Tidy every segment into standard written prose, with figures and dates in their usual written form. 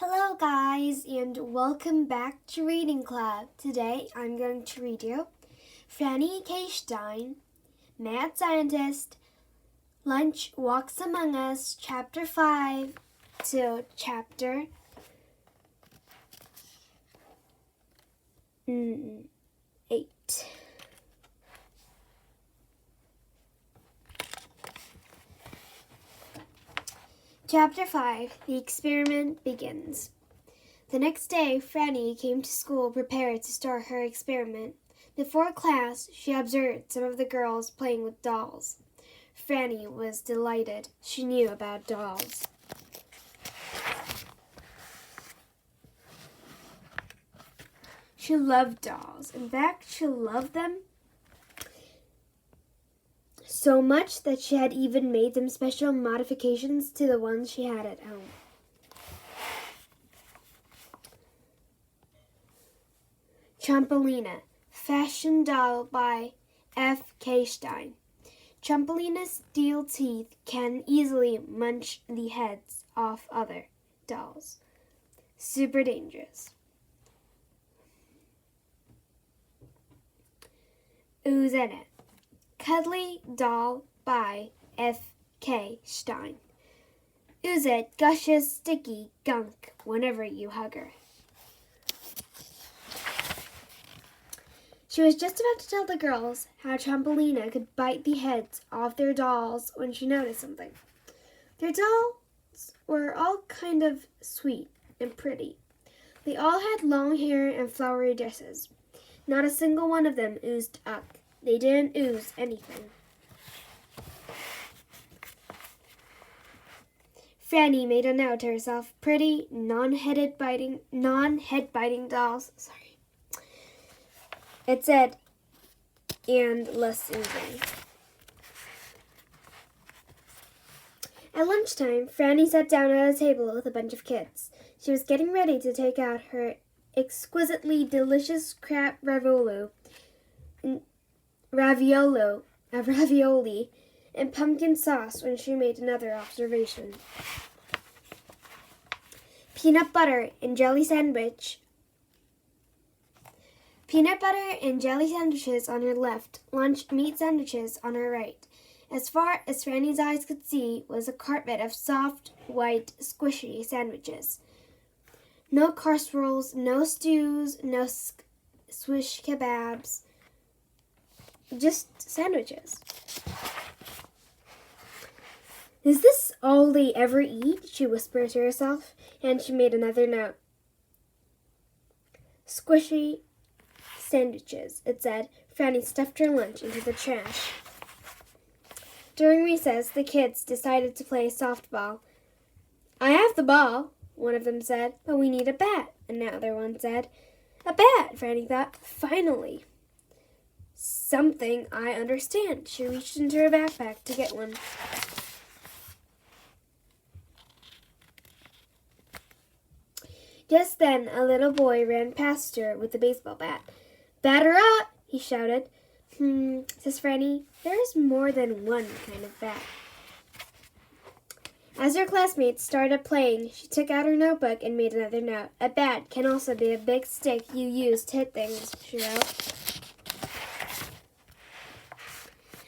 Hello guys and welcome back to Reading Club. Today I'm going to read you Franny K.stein, Mad Scientist, Lunch Walks Among Us, Chapter 5 to Chapter 8. Chapter 5, The Experiment Begins. The next day, Franny came to school prepared to start her experiment. Before class, she observed some of the girls playing with dolls. Franny was delighted. She knew about dolls. She loved dolls. In fact, she loved them so much that she had even made them special modifications to the ones she had at home. Trampolina, fashion doll by F. K.stein. Trampolina's steel teeth can easily munch the heads off other dolls. Super dangerous. Ooze in it. Cuddly doll by F. K.stein. Oozette gushes sticky gunk whenever you hug her. She was just about to tell the girls how Trampolina could bite the heads off their dolls when she noticed something. Their dolls were all kind of sweet and pretty. They all had long hair and flowery dresses. Not a single one of them oozed up. They didn't ooze anything. Franny made a note to herself. Pretty, non-head biting dolls. Sorry. It said, and less oozing. At lunchtime, Franny sat down at a table with a bunch of kids. She was getting ready to take out her exquisitely delicious crab ravioli and pumpkin sauce when she made another observation. Peanut butter and jelly sandwiches on her left, lunch meat sandwiches on her right. As far as Franny's eyes could see was a carpet of soft, white, squishy sandwiches. No casseroles, no stews, no swish kebabs. Just sandwiches. Is this all they ever eat? She whispered to herself, and she made another note. Squishy sandwiches, it said. Franny stuffed her lunch into the trash. During recess, the kids decided to play softball. I have the ball, one of them said, but we need a bat, another one said. A bat, Franny thought. Finally. Something I understand. She reached into her backpack to get one. Just then, a little boy ran past her with a baseball bat. Batter up, he shouted. Says Franny, there is more than one kind of bat. As her classmates started playing, she took out her notebook and made another note. A bat can also be a big stick you use to hit things, she wrote.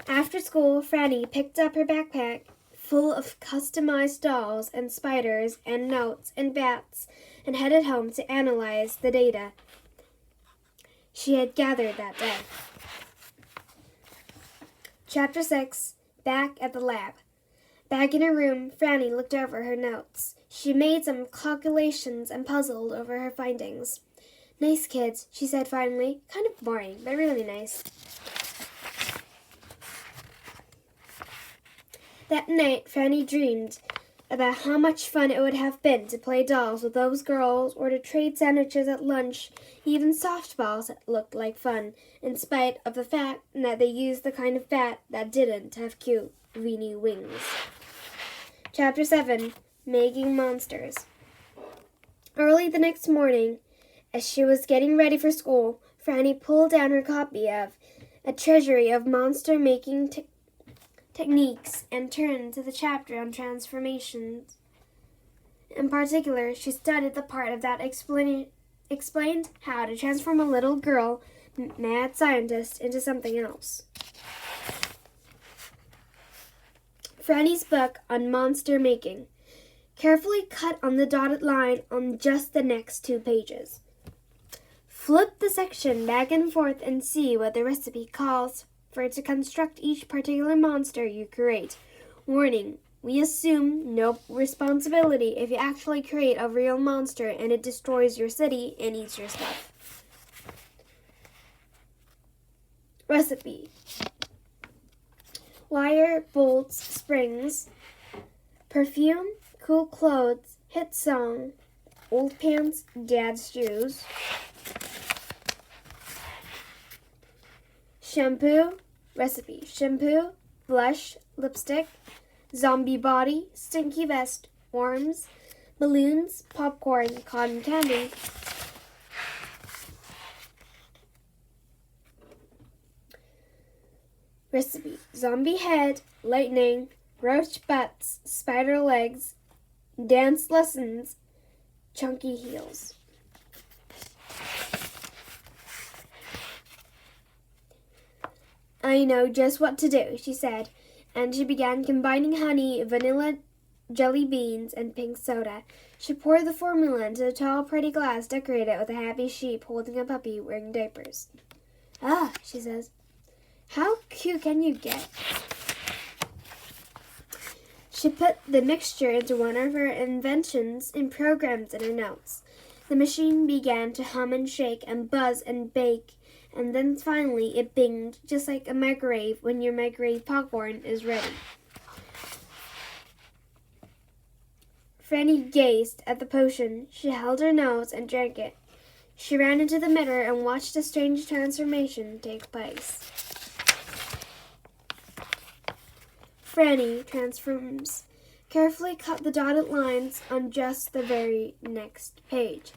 After school, Franny picked up her backpack full of customized dolls and spiders and notes and bats and headed home to analyze the data she had gathered that day. Chapter 6, Back at the Lab. Back in her room, Franny looked over her notes. She made some calculations and puzzled over her findings. Nice kids, she said finally. Kind of boring, but really nice. That night, Franny dreamed about how much fun it would have been to play dolls with those girls or to trade sandwiches at lunch. Even softballs looked like fun, in spite of the fact that they used the kind of bat that didn't have cute, weeny wings. Chapter 7, Making Monsters. Early the next morning, as she was getting ready for school, Franny pulled down her copy of A Treasury of Monster-Making Techniques and turned to the chapter on transformations In particular, she studied the part of that explained how to transform a little girl, mad scientist, into something else. Franny's book on monster making. Carefully cut on the dotted line on just the next 2 pages. Flip the section back and forth and see what the recipe calls for to construct each particular monster you create. Warning, we assume no responsibility if you actually create a real monster and it destroys your city and eats your stuff. Recipe. Wire, bolts, springs, perfume, cool clothes, hit song, old pants, dad's shoes, shampoo, recipe, shampoo, blush, lipstick, zombie body, stinky vest, worms, balloons, popcorn, cotton candy. Recipe, zombie head, lightning, roach butts, spider legs, dance lessons, chunky heels. I know just what to do, she said, and she began combining honey, vanilla, jelly beans, and pink soda. She poured the formula into a tall, pretty glass decorated with a happy sheep holding a puppy wearing diapers. Ah, she says, how cute can you get? She put the mixture into one of her inventions and programs in her notes. The machine began to hum and shake and buzz and bake, and then finally it binged, just like a microwave when your microwave popcorn is ready. Franny gazed at the potion. She held her nose and drank it. She ran into the mirror and watched a strange transformation take place. Franny transforms. Carefully cut the dotted lines on just the very next page.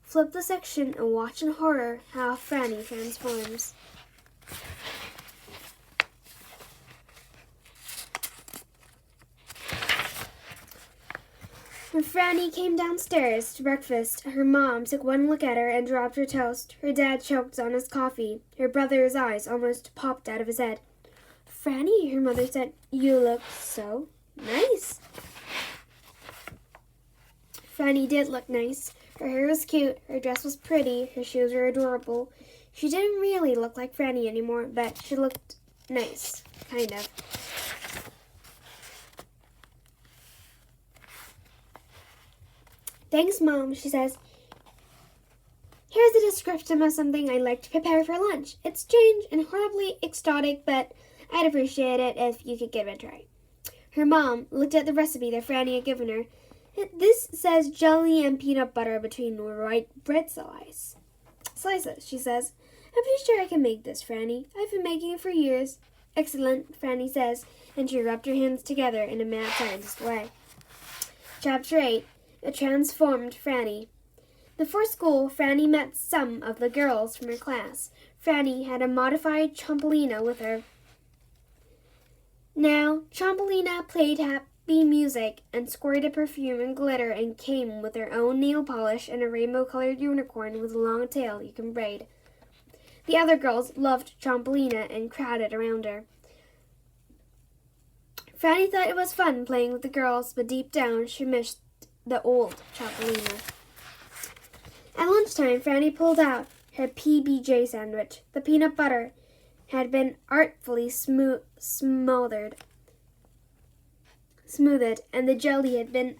Flip the section and watch in horror how Franny transforms. When Franny came downstairs to breakfast, her mom took one look at her and dropped her toast. Her dad choked on his coffee. Her brother's eyes almost popped out of his head. Franny, her mother said, you look so nice. Franny did look nice. Her hair was cute, her dress was pretty, her shoes were adorable. She didn't really look like Franny anymore, but she looked nice, kind of. Thanks, Mom, she says. Here's a description of something I'd like to prepare for lunch. It's strange and horribly exotic, but I'd appreciate it if you could give it a try. Her mom looked at the recipe that Franny had given her. This says jelly and peanut butter between white bread slices, she says. I'm pretty sure I can make this, Franny. I've been making it for years. Excellent, Franny says, and she rubbed her hands together in a mad scientist way. Chapter 8. A Transformed Franny. Before school, Franny met some of the girls from her class. Franny had a modified Chompolina with her. Now, Chompolina played happy music and squirted perfume and glitter and came with her own nail polish and a rainbow-colored unicorn with a long tail you can braid. The other girls loved Chompolina and crowded around her. Franny thought it was fun playing with the girls, but deep down she missed the old Chompolina. At lunchtime, Franny pulled out her PBJ sandwich. The peanut butter had been artfully smoothed, and the jelly had been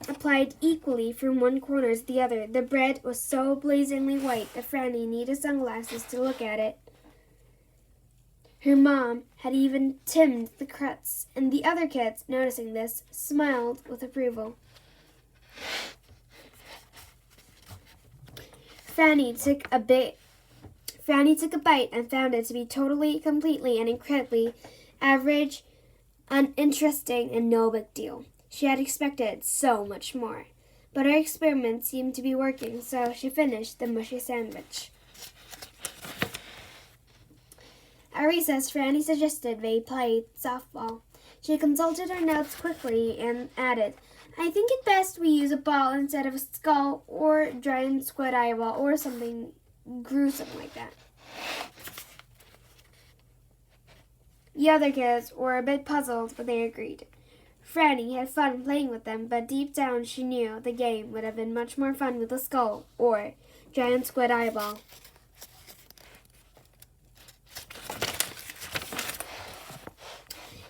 applied equally from one corner to the other. The bread was so blazingly white that Franny needed sunglasses to look at it. Her mom had even timmed the crusts, and the other kids, noticing this, smiled with approval. Franny took a bite and found it to be totally, completely, and incredibly average, uninteresting, and no big deal. She had expected so much more. But her experiment seemed to be working, so she finished the mushy sandwich. At recess, Franny suggested they play softball. She consulted her notes quickly and added, I think it's best we use a ball instead of a skull or a giant squid eyeball or something gruesome like that. The other kids were a bit puzzled, but they agreed. Franny had fun playing with them, but deep down she knew the game would have been much more fun with a skull or giant squid eyeball.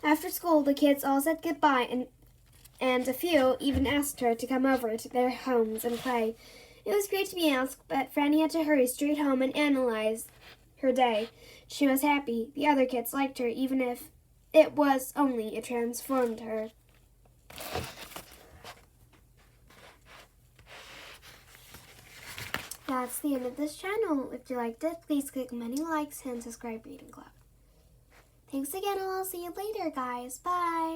After school, the kids all said goodbye, and a few even asked her to come over to their homes and play. It was great to be asked, but Franny had to hurry straight home and analyze her day. She was happy. The other kids liked her, even if it was only a transformed her. That's the end of this channel. If you liked it, please click many likes and subscribe, Reading Club. Thanks again, and I'll see you later, guys. Bye!